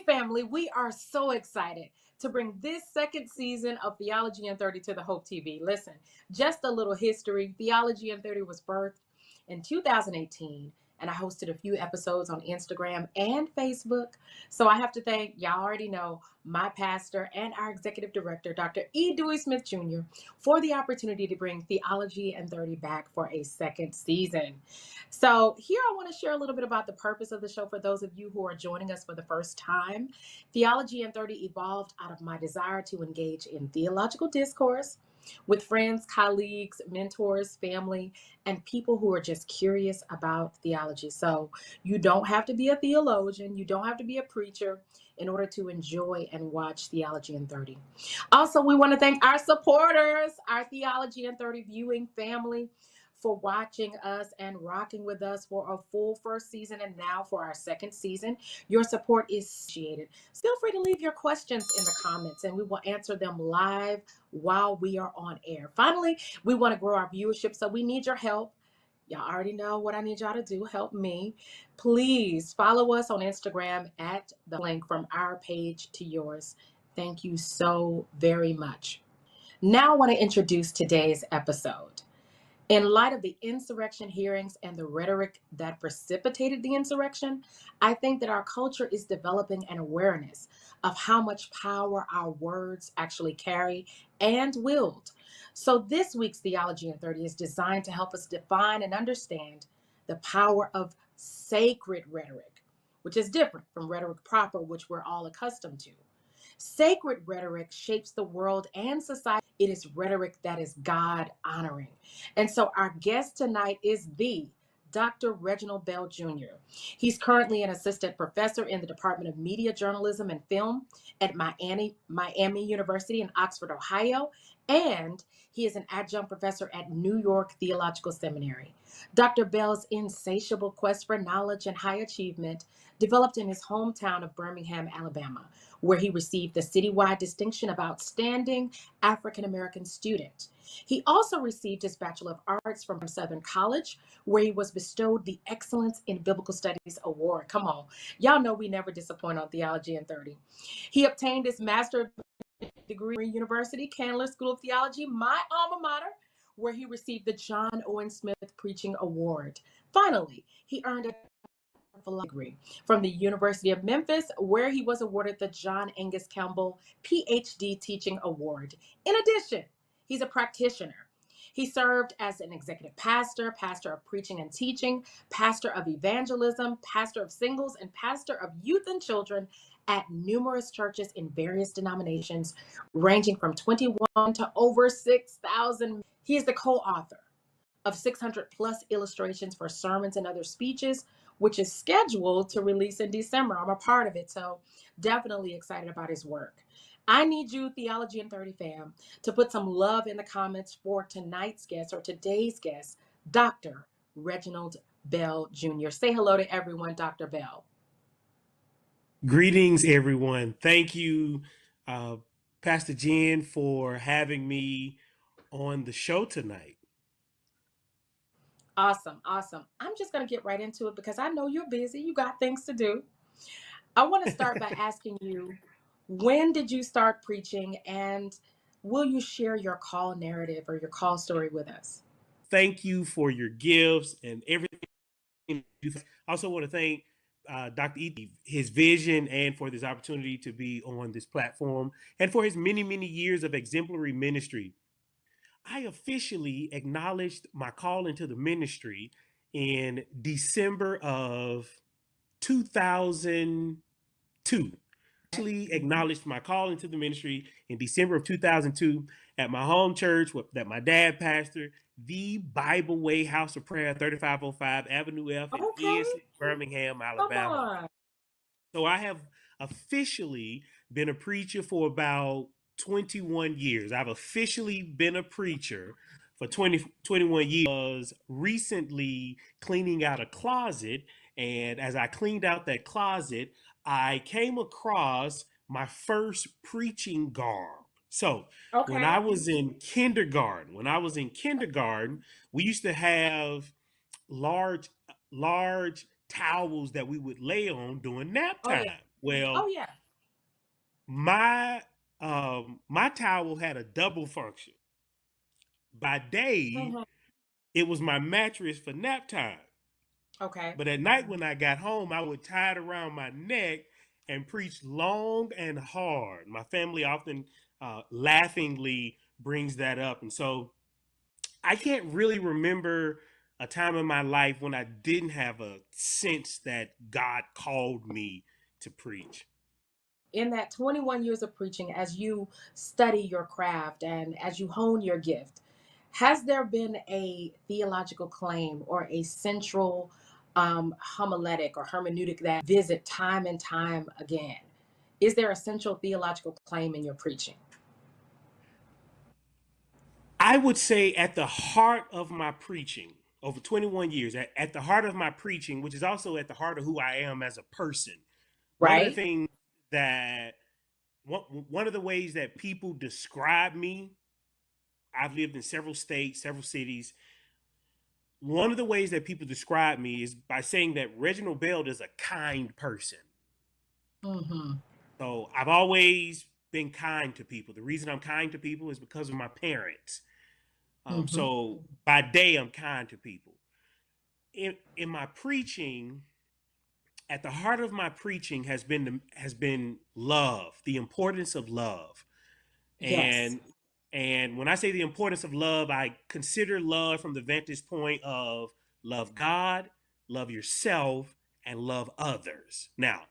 family, we are so excited to bring this second season of Theology in 30 to the Hope TV. Listen, just a little history. Theology in 30 was birthed in 2018, and I hosted a few episodes on Instagram and Facebook. So I have to thank, y'all already know, my pastor and our executive director, Dr. E. Dewey Smith Jr., for the opportunity to bring Theology in 30 back for a second season. So here I want to share a little bit about the purpose of the show for those of you who are joining us for the first time. Theology in 30 evolved out of my desire to engage in theological discourse with friends, colleagues, mentors, family, and people who are just curious about theology. So you don't have to be a theologian, you don't have to be a preacher in order to enjoy and watch Theology in 30. Also, we want to thank our supporters, our Theology in 30 viewing family, for watching us and rocking with us for a full first season and now for our second season. Your support is appreciated. Feel free to leave your questions in the comments and we will answer them live while we are on air. Finally, we want to grow our viewership, so we need your help. Y'all already know what I need y'all to do. Help me. Please follow us on Instagram at the link from our page to yours. Thank you so very much. Now I want to introduce today's episode. In light of the insurrection hearings and the rhetoric that precipitated the insurrection, I think that our culture is developing an awareness of how much power our words actually carry and wield. So this week's Theology in 30 is designed to help us define and understand the power of sacred rhetoric, which is different from rhetoric proper, which we're all accustomed to. Sacred rhetoric shapes the world and society. It is rhetoric that is God honoring. And so our guest tonight is the Dr. Reginald Bell Jr. He's currently an assistant professor in the Department of Media, Journalism, and Film at Miami University in Oxford, Ohio, and he is an adjunct professor at New York Theological Seminary. Dr. Bell's insatiable quest for knowledge and high achievement developed in his hometown of Birmingham, Alabama, where he received the citywide distinction of Outstanding African American Student. He also received his Bachelor of Arts from Southern College, where he was bestowed the Excellence in Biblical Studies Award. Come on, y'all know we never disappoint on Theology in 30. He obtained his master's degree at University, Candler School of Theology, my alma mater, where he received the John Owen Smith Preaching Award. Finally, he earned a degree from the University of Memphis, where he was awarded the John Angus Campbell PhD Teaching Award. In addition, he's a practitioner. He served as an executive pastor, pastor of preaching and teaching, pastor of evangelism, pastor of singles, and pastor of youth and children at numerous churches in various denominations, ranging from 21 to over 6,000. He is the co-author of 600 plus illustrations for sermons and other speeches, which is scheduled to release in December. I'm a part of it, so definitely excited about his work. I need you, Theology in 30 fam, to put some love in the comments for tonight's guest or today's guest, Dr. Reginald Bell Jr. Say hello to everyone, Dr. Bell. Greetings, everyone. Thank you, Pastor Jen, for having me on the show tonight. Awesome. I'm just going to get right into it because I know you're busy. You got things to do. I want to start by asking you, when did you start preaching, and will you share your call narrative or your call story with us? Thank you for your gifts and everything. I also want to thank Dr. E, his vision, and for this opportunity to be on this platform, and for his many, many years of exemplary ministry. I officially acknowledged my call into the ministry in December of 2002. Actually acknowledged my call into the ministry in December of 2002 at my home church that my dad pastored, the Bible Way House of Prayer, 3505 Avenue F in Ensign, Birmingham, Alabama. So I have officially been a preacher for about 21 years. I've officially been a preacher for 21 years. I was recently cleaning out a closet, and as I cleaned out that closet, I came across my first preaching garb. So when I was in kindergarten, we used to have large towels that we would lay on during nap time. My my towel had a double function. By day, Mhm. it was my mattress for nap time. Okay. But at night when I got home, I would tie it around my neck and preach long and hard. My family often laughingly brings that up. And so I can't really remember a time in my life when I didn't have a sense that God called me to preach. In that 21 years of preaching, as you study your craft and as you hone your gift, has there been a theological claim or a central homiletic or hermeneutic that visit time and time again? Is there a central theological claim in your preaching? I would say at the heart of my preaching over 21 years, at the heart of my preaching, which is also at the heart of who I am as a person, one of the Right? things that one of the ways that people describe me, I've lived in several states, several cities. One of the ways that people describe me is by saying that Reginald Bell is a kind person. Mm-hmm. So I've always been kind to people. The reason I'm kind to people is because of my parents. Mm-hmm. So by day, I'm kind to people. In my preaching, at the heart of my preaching has been love, the importance of love. Yes. And when I say the importance of love, I consider love from the vantage point of love God, love yourself, and love others. Now,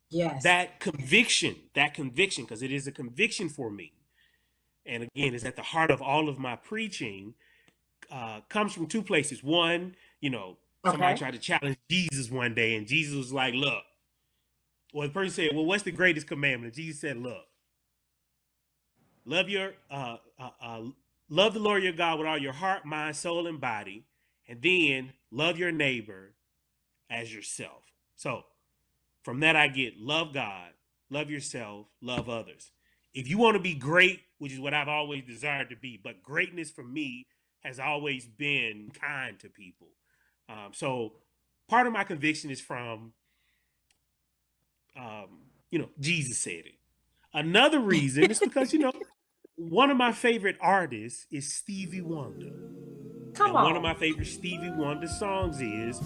Yes. that conviction, because it is a conviction for me, and again, is at the heart of all of my preaching, comes from two places. One, somebody Okay. tried to challenge Jesus one day, and Jesus was like, look, well, the person said, well, what's the greatest commandment? And Jesus said, look, love your love the Lord your God with all your heart, mind, soul, and body, and then love your neighbor as yourself. So from that, I get love God, love yourself, love others. If you want to be great, which is what I've always desired to be, but greatness for me has always been kind to people. So part of my conviction is from, Jesus said it. Another reason is because, one of my favorite artists is Stevie Wonder. Come And one of on. my favorite Stevie Wonder songs is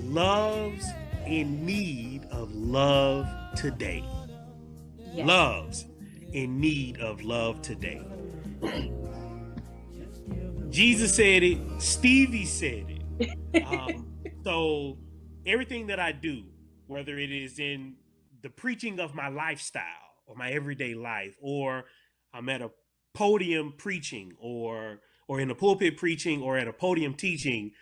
Love's in Need of Love Today. Yes. Love's in need of love today. Jesus said it, Stevie said it. So everything that I do, whether it is in the preaching of my lifestyle or my everyday life, or I'm at a podium preaching, or in a pulpit preaching, or at a podium teaching,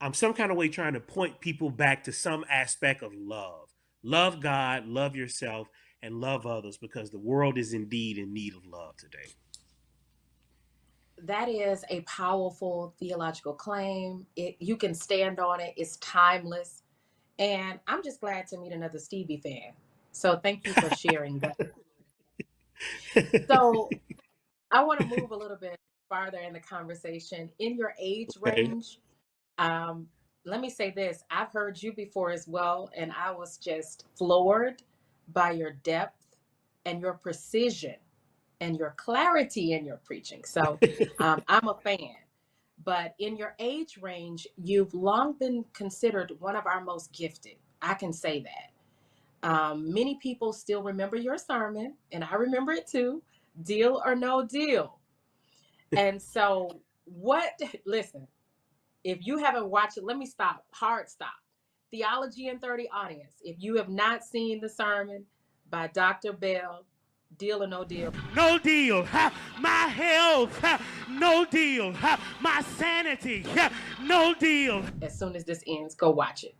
I'm some kind of way trying to point people back to some aspect of love. Love God, love yourself, and love others, because the world is indeed in need of love today. That is a powerful theological claim. You can stand on it. It's timeless. And I'm just glad to meet another Stevie fan. So thank you for sharing that. So I want to move a little bit farther in the conversation. In your age Okay. range, um, let me say this. I've heard you before as well, and I was just floored by your depth and your precision and your clarity in your preaching. So I'm a fan. But in your age range, you've long been considered one of our most gifted. I can say that. Many people still remember your sermon, and I remember it too, Deal or No Deal. And so, what, listen, if you haven't watched it, let me stop, hard stop. Theology in 30 audience, if you have not seen the sermon by Dr. Bell, Deal or No Deal. No deal. My health. No deal. My sanity. No deal. As soon as this ends, go watch it.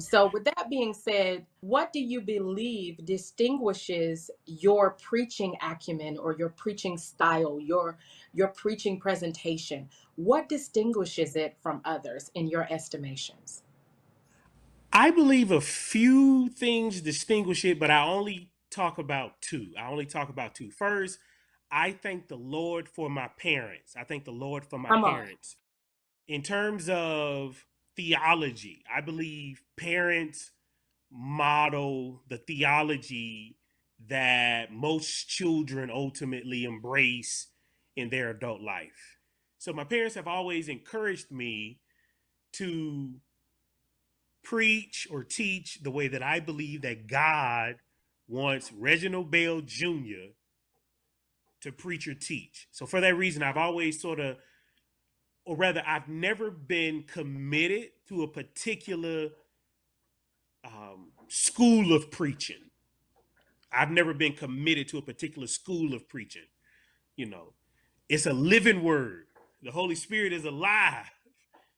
So, with that being said, what do you believe distinguishes your preaching acumen or your preaching style, your preaching presentation? What distinguishes it from others in your estimations? I believe a few things distinguish it, but I only talk about two. I only talk about two. First, I thank the Lord for my parents. I thank the Lord for my Come on. parents. In terms of theology, I believe parents model the theology that most children ultimately embrace in their adult life. So my parents have always encouraged me to preach or teach the way that I believe that God wants Reginald Bell Jr. to preach or teach. So for that reason, I've always sort of, or rather, I've never been committed to a particular school of preaching. I've never been committed to a particular school of preaching. You know, it's a living word. The Holy Spirit is alive.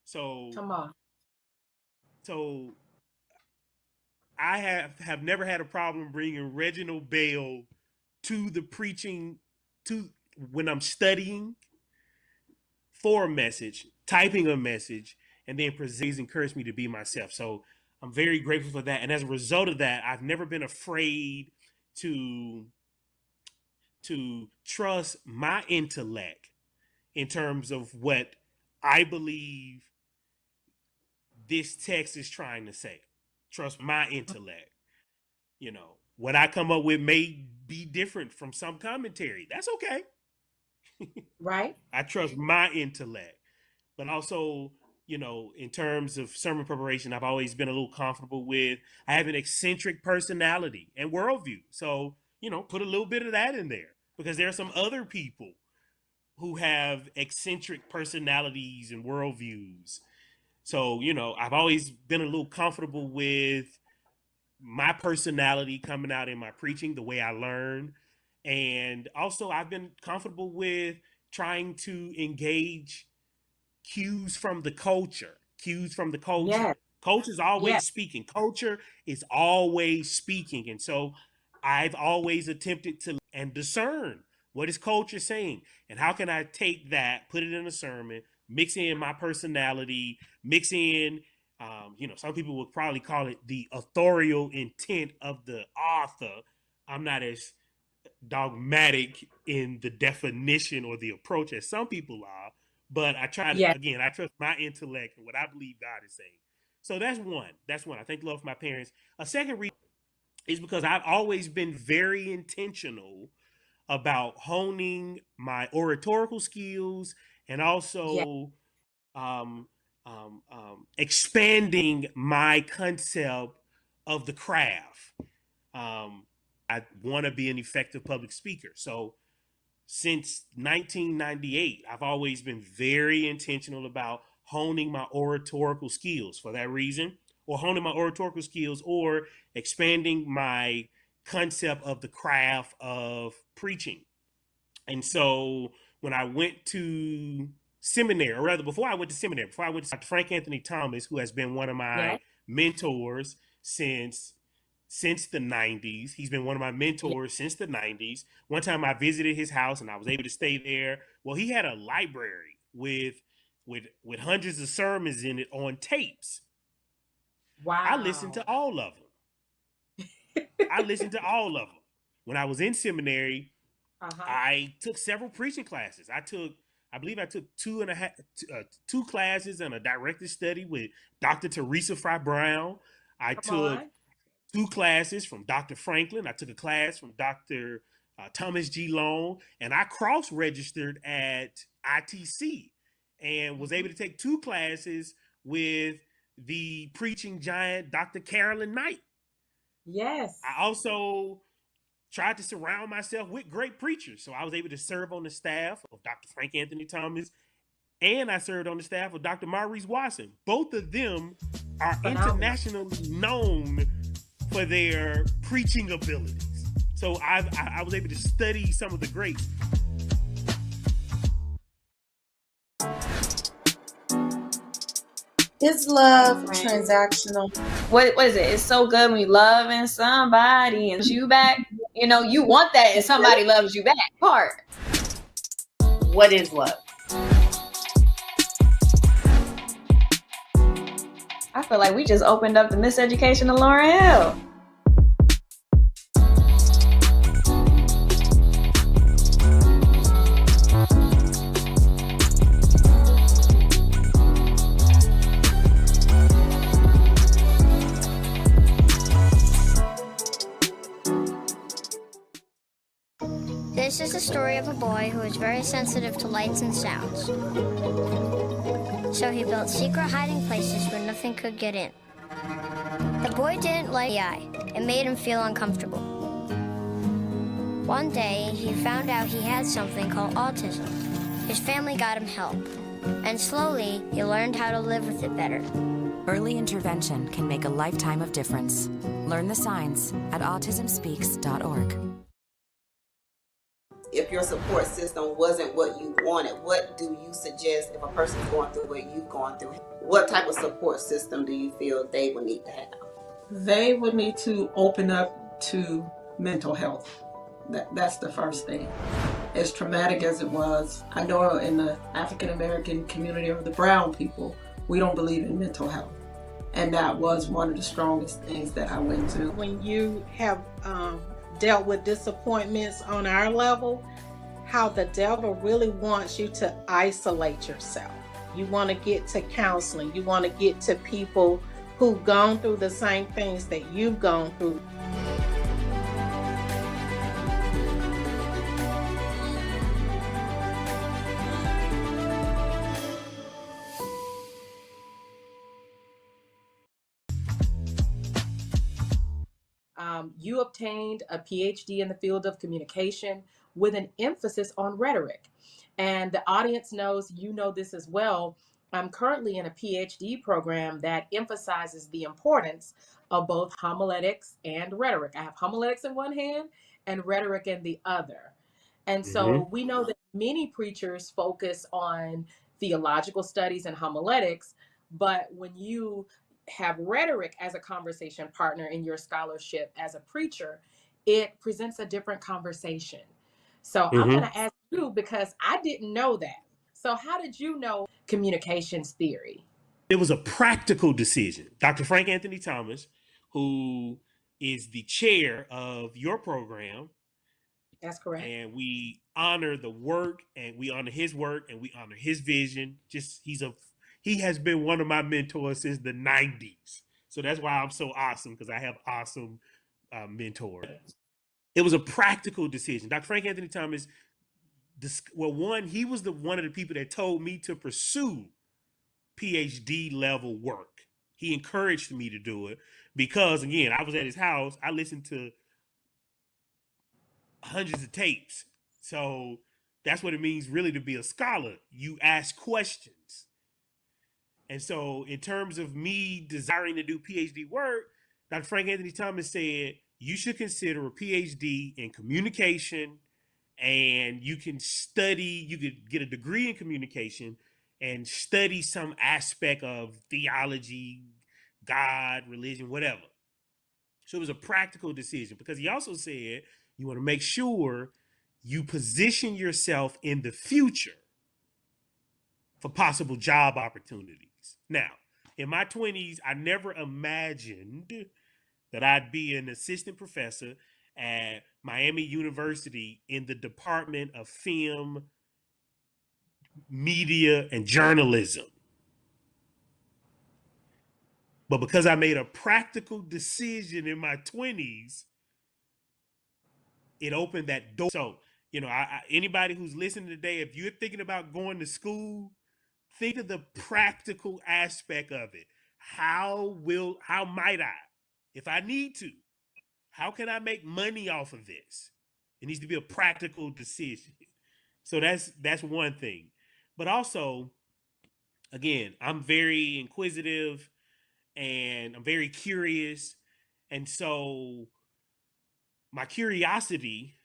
So, Come on. So I have never had a problem bringing Reginald Bell to the preaching, to when I'm studying for a message, typing a message, and then he's encouraged me to be myself. So I'm very grateful for that. And as a result of that, I've never been afraid to trust my intellect in terms of what I believe this text is trying to say. Trust my intellect. You know, what I come up with may be different from some commentary. That's okay. Right. I trust my intellect. But also, you know, in terms of sermon preparation, I've always been a little comfortable with, I have an eccentric personality and worldview. So, you know, put a little bit of that in there, because there are some other people who have eccentric personalities and worldviews. So, you know, I've always been a little comfortable with my personality coming out in my preaching, the way I learn. And also I've been comfortable with trying to engage cues from the culture. Yes. Culture is always Yes. speaking. Culture is always speaking. And so I've always attempted to and discern what is culture saying, and how can I take that, put it in a sermon, mix in my personality, mix in, you know, some people would probably call it the authorial intent of the author. I'm not as dogmatic in the definition or the approach as some people are, but I try to, Yes. again, I trust my intellect and what I believe God is saying. So that's one. I thank the Lord for my parents. A second reason is because I've always been very intentional about honing my oratorical skills, and Yes. also expanding my concept of the craft. I want to be an effective public speaker. So since 1998, I've always been very intentional about honing my oratorical skills for that reason, or honing my oratorical skills, or expanding my concept of the craft of preaching. And so when I went to seminary, or rather before I went to seminary, before I went to Dr. Frank Anthony Thomas, who has been one of my Yes. mentors since the 90s. He's been one of my mentors since the 90s. One time I visited his house and I was able to stay there. Well, he had a library with hundreds of sermons in it on tapes. Wow. I listened to all of them. When I was in seminary, I took several preaching classes. I believe I took two classes and a directed study with Dr. Teresa Fry Brown. I took 2 classes from Dr. Franklin. I took a class from Dr. Thomas G. Long, and I cross-registered at ITC and was able to take 2 classes with the preaching giant, Dr. Carolyn Knight. Yes. I also tried to surround myself with great preachers. So I was able to serve on the staff of Dr. Frank Anthony Thomas, and I served on the staff of Dr. Maurice Watson. Both of them are internationally known for their preaching abilities. So I was able to study some of the greats. Is love transactional? What is it? It's so good when you loving somebody and you back. You know, you want that and somebody loves you back part. What is love? I feel like we just opened up the Miseducation of Lauryn Hill. This is the story of a boy who is very sensitive to lights and sounds. So he built secret hiding places where nothing could get in. The boy didn't like the eye. It made him feel uncomfortable. One day, he found out he had something called autism. His family got him help, and slowly, he learned how to live with it better. Early intervention can make a lifetime of difference. Learn the signs at autismspeaks.org. If your support system wasn't what you wanted, what do you suggest if a person's going through what you've gone through? What type of support system do you feel they would need to have? They would need to open up to mental health. That's the first thing. As traumatic as it was, I know in the African American community or the brown people, we don't believe in mental health. And that was one of the strongest things that I went through. When you have dealt with disappointments on our level, how the devil really wants you to isolate yourself. You want to get to counseling. You want to get to people who've gone through the same things that you've gone through. You obtained a PhD in the field of communication with an emphasis on rhetoric. And the audience knows you know this as well. I'm currently in a PhD program that emphasizes the importance of both homiletics and rhetoric. I have homiletics in one hand and rhetoric in the other. And so we know that many preachers focus on theological studies and homiletics, but when you have rhetoric as a conversation partner in your scholarship as a preacher, it presents a different conversation. So I'm going to ask you, because I didn't know that. So how did you know communications theory? It was a practical decision. Dr. Frank Anthony Thomas, who is the chair of your program. That's correct. And we honor the work, and we honor his work, and we honor his vision. He has been one of my mentors since the 90s. So that's why I'm so awesome, because I have awesome mentors. It was a practical decision. Dr. Frank Anthony Thomas, he was one of the people that told me to pursue PhD level work. He encouraged me to do it because, again, I was at his house. I listened to hundreds of tapes. So that's what it means really to be a scholar. You ask questions. And so in terms of me desiring to do PhD work, Dr. Frank Anthony Thomas said, you should consider a PhD in communication, and you could get a degree in communication and study some aspect of theology, God, religion, whatever. So it was a practical decision, because he also said you want to make sure you position yourself in the future for possible job opportunities. Now, in my 20s, I never imagined that I'd be an assistant professor at Miami University in the Department of Film, Media, and Journalism. But because I made a practical decision in my 20s, it opened that door. So, anybody who's listening today, if you're thinking about going to school, think of the practical aspect of it. How might I, if I need to, how can I make money off of this? It needs to be a practical decision. So that's one thing. But also, again, I'm very inquisitive and I'm very curious. And so my curiosity,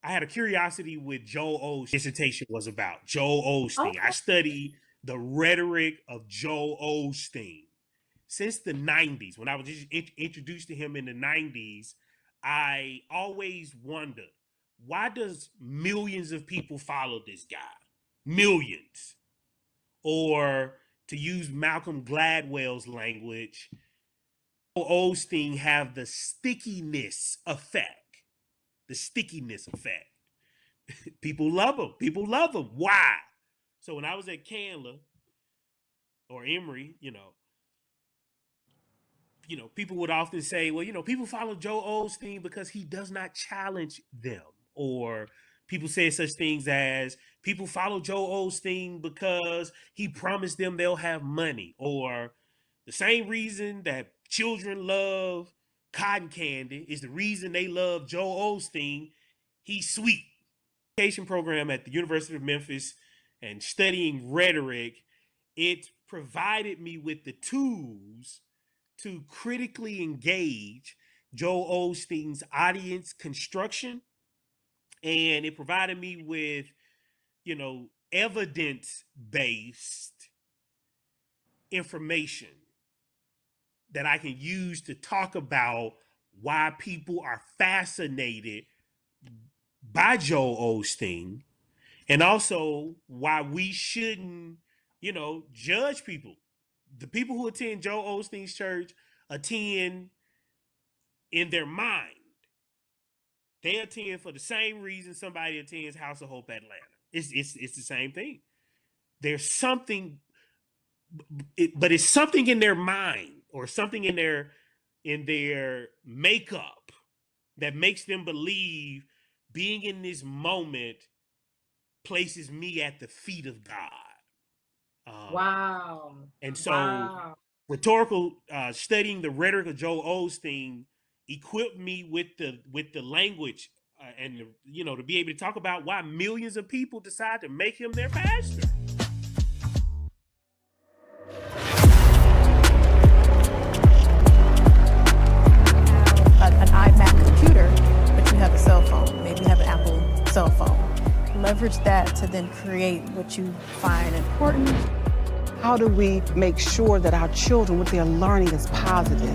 I had a curiosity with Joel Osteen's dissertation was about. Joel Osteen. Okay. I studied the rhetoric of Joel Osteen since the 90s. When I was just introduced to him in the 90s, I always wondered, why does millions of people follow this guy? Millions. Or to use Malcolm Gladwell's language, Joel Osteen have the stickiness effect. The stickiness effect. People love him. People love him. Why? So when I was at Candler or Emory, people would often say, well, people follow Joel Osteen because he does not challenge them. or people say such things as people follow Joel Osteen because he promised them they'll have money, or the same reason that children love cotton candy is the reason they love Joel Osteen. He's sweet. Education program at the University of Memphis and studying rhetoric, it provided me with the tools to critically engage Joel Osteen's audience construction, and it provided me with, evidence-based information that I can use to talk about why people are fascinated by Joel Osteen, and also why we shouldn't, judge people. The people who attend Joel Osteen's church attend in their mind. They attend for the same reason somebody attends House of Hope Atlanta. It's the same thing. There's something, but it's something in their mind or something in their makeup that makes them believe being in this moment places me at the feet of God. Wow. And so Wow. rhetorical, studying the rhetoric of Joel Osteen equipped me with the language and to be able to talk about why millions of people decide to make him their pastor. An iMac computer, but you have a cell phone. Maybe you have an Apple cell phone. Leverage that to then create what you find important. How do we make sure that our children, what they're learning, is positive?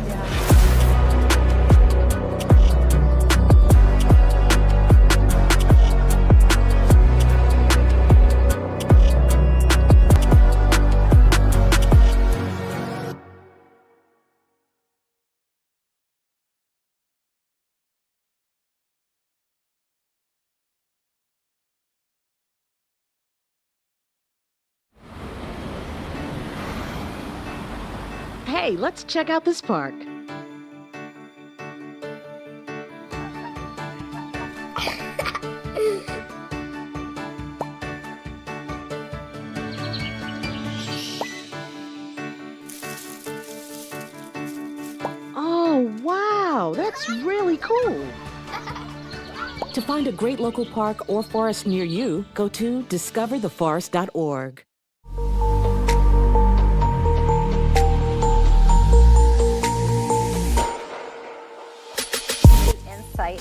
Hey, let's check out this park. Oh, wow, that's really cool. To find a great local park or forest near you, go to discovertheforest.org.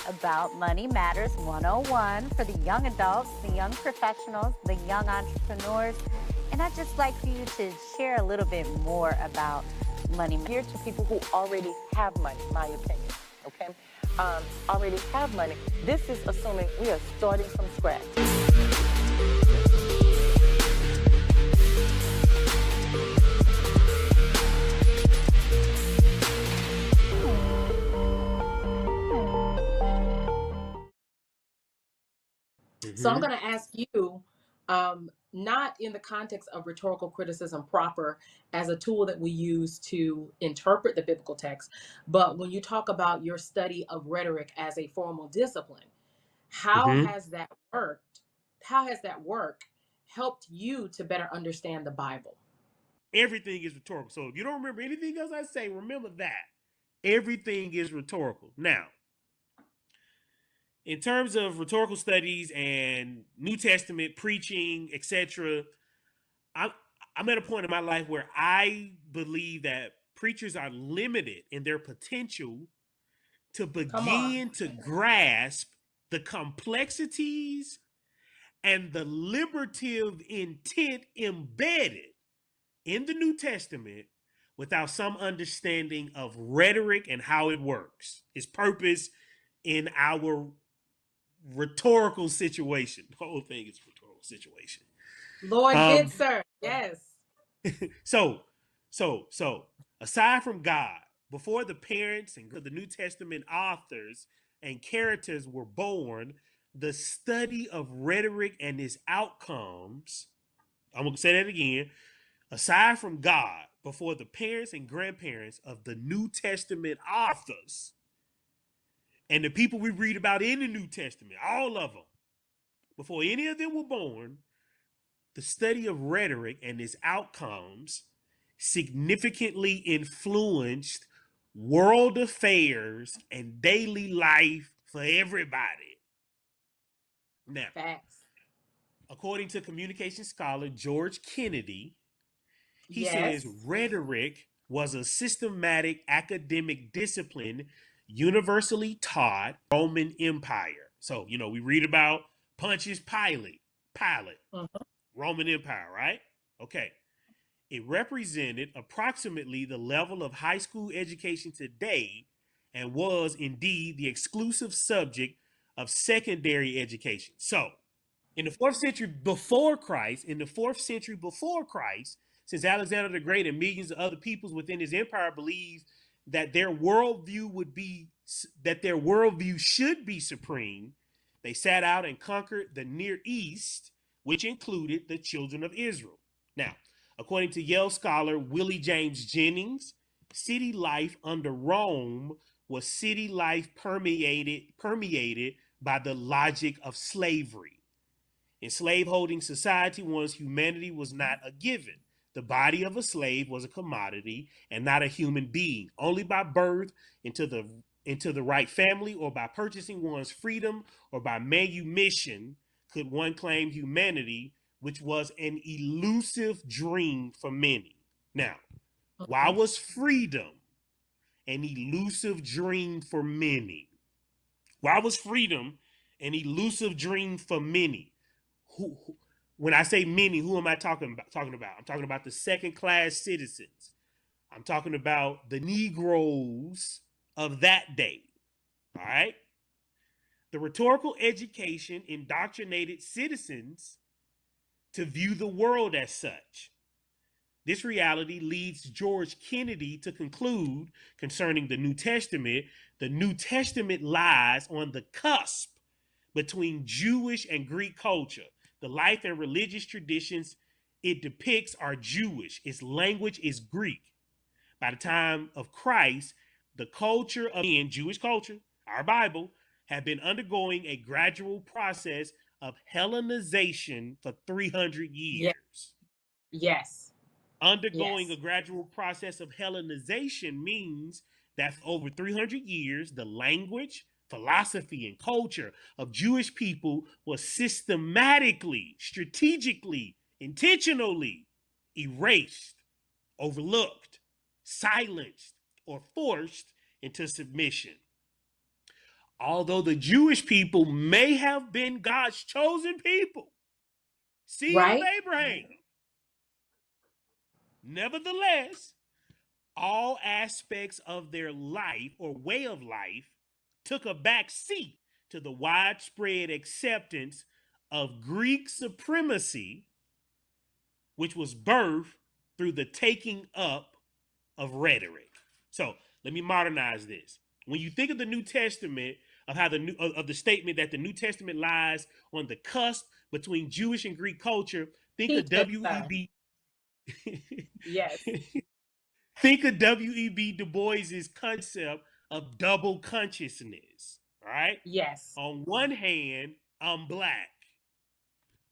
About Money Matters 101 for the young adults, the young professionals, the young entrepreneurs. And I'd just like for you to share a little bit more about money. Here to people who already have money, my opinion, okay? Already have money. This is assuming we are starting from scratch. So I'm going to ask you, not in the context of rhetorical criticism proper as a tool that we use to interpret the biblical text, but when you talk about your study of rhetoric as a formal discipline, how has that worked? How has that work helped you to better understand the Bible? Everything is rhetorical. So if you don't remember anything else I say, remember that. Everything is rhetorical. Now, in terms of rhetorical studies and New Testament preaching, etc., I'm at a point in my life where I believe that preachers are limited in their potential to begin to grasp the complexities and the liberative intent embedded in the New Testament without some understanding of rhetoric and how it works, its purpose in our rhetorical situation. The whole thing is a rhetorical situation. Lord Bitzer, yes. So, aside from God, before the parents and the New Testament authors and characters were born, the study of rhetoric and its outcomes, I'm going to say that again, aside from God, before the parents and grandparents of the New Testament authors, And the people we read about in the New Testament, all of them, before any of them were born, the study of rhetoric and its outcomes significantly influenced world affairs and daily life for everybody. Now, Facts. according to communication scholar George Kennedy, he Yes. says rhetoric was a systematic academic discipline universally taught Roman Empire. So, we read about Pontius Pilate, Roman Empire, right? Okay. It represented approximately the level of high school education today and was indeed the exclusive subject of secondary education. So, in the 4th century before Christ, since Alexander the Great and millions of other peoples within his empire believed that their worldview should be supreme, they sat out and conquered the Near East, which included the children of Israel. Now, according to Yale scholar Willie James Jennings, city life under Rome was city life permeated by the logic of slavery. In slaveholding society, one's humanity was not a given. The body of a slave was a commodity and not a human being. Only by birth into the right family or by purchasing one's freedom or by manumission could one claim humanity, which was an elusive dream for many. Now, why was freedom an elusive dream for many? Why was freedom an elusive dream for many? When I say many, who am I talking about? I'm talking about the second-class citizens. I'm talking about the Negroes of that day. All right? The rhetorical education indoctrinated citizens to view the world as such. This reality leads George Kennedy to conclude concerning the New Testament lies on the cusp between Jewish and Greek culture. The life and religious traditions it depicts are Jewish. Its language is Greek. By the time of Christ, the culture of Jewish culture, our Bible, had been undergoing a gradual process of Hellenization for 300 years. Yes. Undergoing a gradual process of Hellenization means that for over 300 years, the language, philosophy, and culture of Jewish people was systematically, strategically, intentionally erased, overlooked, silenced, or forced into submission. Although the Jewish people may have been God's chosen people, seed of Abraham, nevertheless, all aspects of their life or way of life took a back seat to the widespread acceptance of Greek supremacy, which was birthed through the taking up of rhetoric. So let me modernize this. When you think of the New Testament, of how the statement that the New Testament lies on the cusp between Jewish and Greek culture, think of W.E.B. Yes. Think of W.E.B. Du Bois's concept of double consciousness, right? Yes. On one hand, I'm black.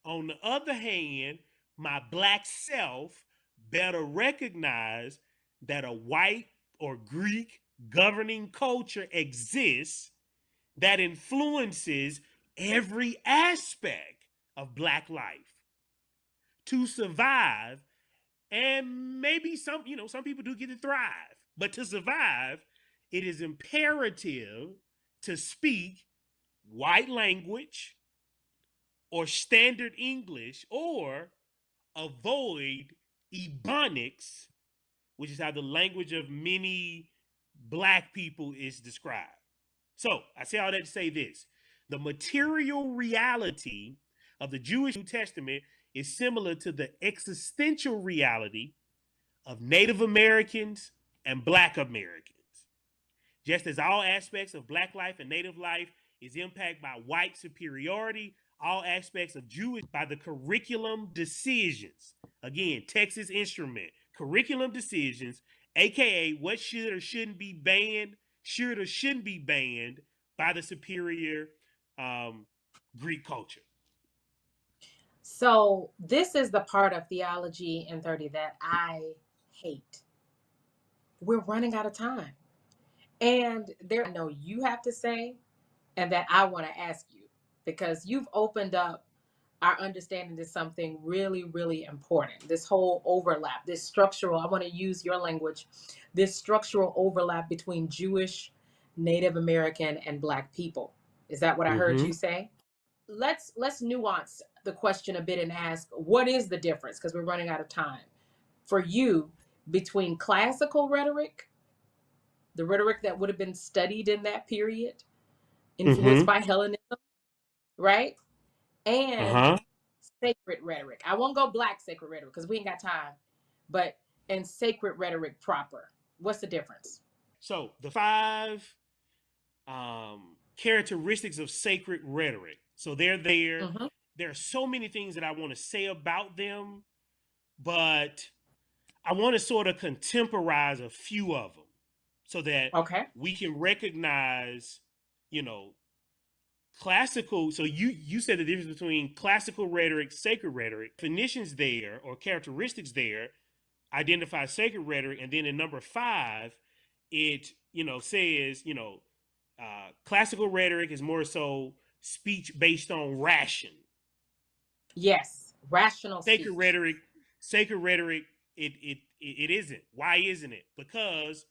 On the other hand, my black self better recognize that a white or Greek governing culture exists that influences every aspect of black life. To survive, and maybe some people do get to thrive, but to survive, it is imperative to speak white language or standard English or avoid Ebonics, which is how the language of many black people is described. So I say all that to say this. The material reality of the Jewish New Testament is similar to the existential reality of Native Americans and Black Americans. Just as all aspects of Black life and Native life is impacted by white superiority, all aspects of Jewish by the curriculum decisions. Again, Texas Instrument, curriculum decisions, aka what should or shouldn't be banned, should or shouldn't be banned by the superior Greek culture. So this is the part of Theology in 30 that I hate. We're running out of time. And there I know you have to say, and that I want to ask you, because you've opened up our understanding to something really, really important. This whole overlap, this structural, I want to use your language, this structural overlap between Jewish, Native American, and Black people. Is that what I heard you say? Let's nuance the question a bit and ask, what is the difference, because we're running out of time, for you between classical rhetoric, the rhetoric that would have been studied in that period, influenced by Hellenism, right? And sacred rhetoric. I won't go Black sacred rhetoric because we ain't got time, but and sacred rhetoric proper. What's the difference? So the 5 characteristics of sacred rhetoric. So they're there. There are so many things that I want to say about them, but I want to sort of contemporize a few of them so that we can recognize, classical. So you said the difference between classical rhetoric, sacred rhetoric. Definitions there or characteristics there identify sacred rhetoric, and then in number 5, it says classical rhetoric is more so speech based on ration. Yes, rational sacred speech. rhetoric. Sacred rhetoric. It isn't. Why isn't it? Because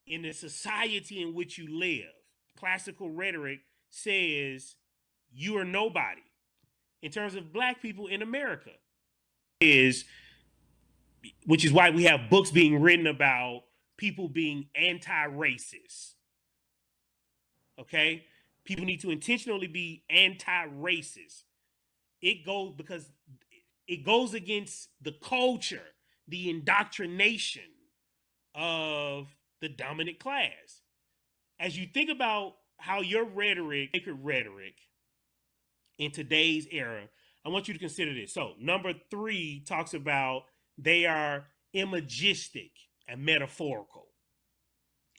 in the society in which you live, classical rhetoric says you are nobody. In terms of Black people in America, which is why we have books being written about people being anti-racist. Okay? People need to intentionally be anti-racist. It goes against the culture, the indoctrination of the dominant class. As you think about how your rhetoric, sacred rhetoric, in today's era, I want you to consider this. So, number 3 talks about they are imagistic and metaphorical.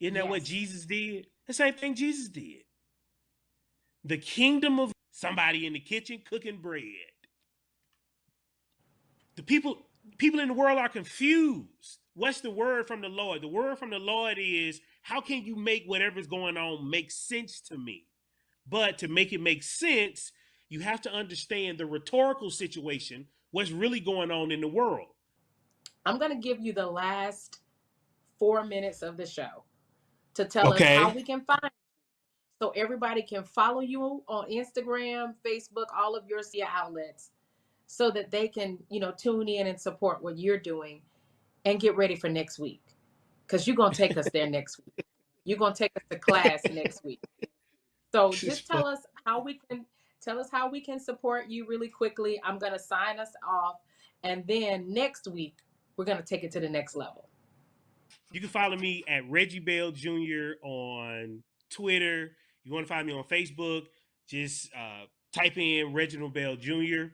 Isn't that what Jesus did? The same thing Jesus did. The kingdom of somebody in the kitchen cooking bread. The people in the world are confused. What's the word from the Lord? The word from the Lord is, how can you make whatever's going on make sense to me? But to make it make sense, you have to understand the rhetorical situation, what's really going on in the world. I'm going to give you the last 4 minutes of the show to tell us how we can find you, so everybody can follow you on Instagram, Facebook, all of your outlets, so that they can, tune in and support what you're doing and get ready for next week. Because you're going to take us there next week. You're going to take us to class next week. So just tell us how we can support you really quickly. I'm going to sign us off. And then next week, we're going to take it to the next level. You can follow me at Reggie Bell Jr. on Twitter. You want to find me on Facebook, just type in Reginald Bell Jr.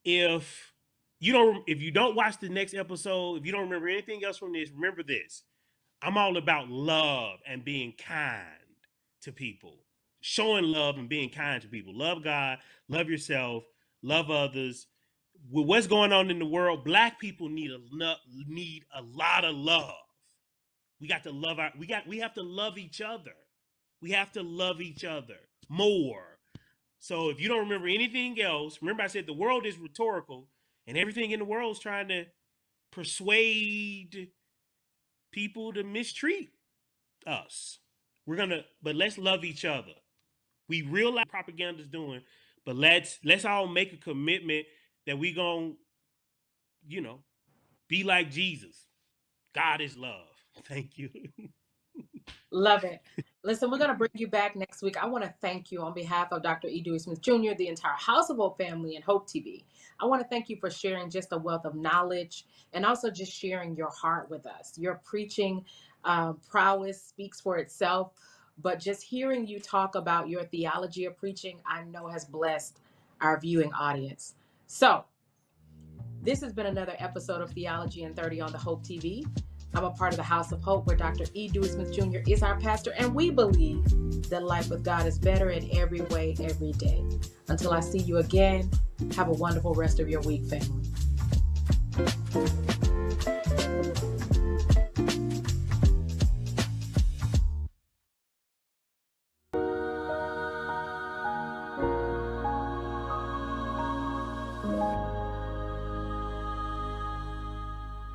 If you don't watch the next episode, if you don't remember anything else from this, remember this. I'm all about love and being kind to people. Showing love and being kind to people. Love God, love yourself, love others. With what's going on in the world, Black people need a lot of love. We have to love each other. We have to love each other more. So if you don't remember anything else, remember I said the world is rhetorical, and everything in the world is trying to persuade people to mistreat us. But let's love each other. We realize what propaganda is doing, but let's all make a commitment that we gonna, be like Jesus. God is love. Thank you. Love it. Listen, we're going to bring you back next week. I want to thank you on behalf of Dr. E. Dewey Smith Jr., the entire House of Hope family, and Hope TV. I want to thank you for sharing just a wealth of knowledge and also just sharing your heart with us. Your preaching prowess speaks for itself, but just hearing you talk about your theology of preaching, I know has blessed our viewing audience. So this has been another episode of Theology in 30 on the Hope TV. I'm a part of the House of Hope, where Dr. E. Dewey Smith Jr. is our pastor, and we believe that life with God is better in every way, every day. Until I see you again, have a wonderful rest of your week, family.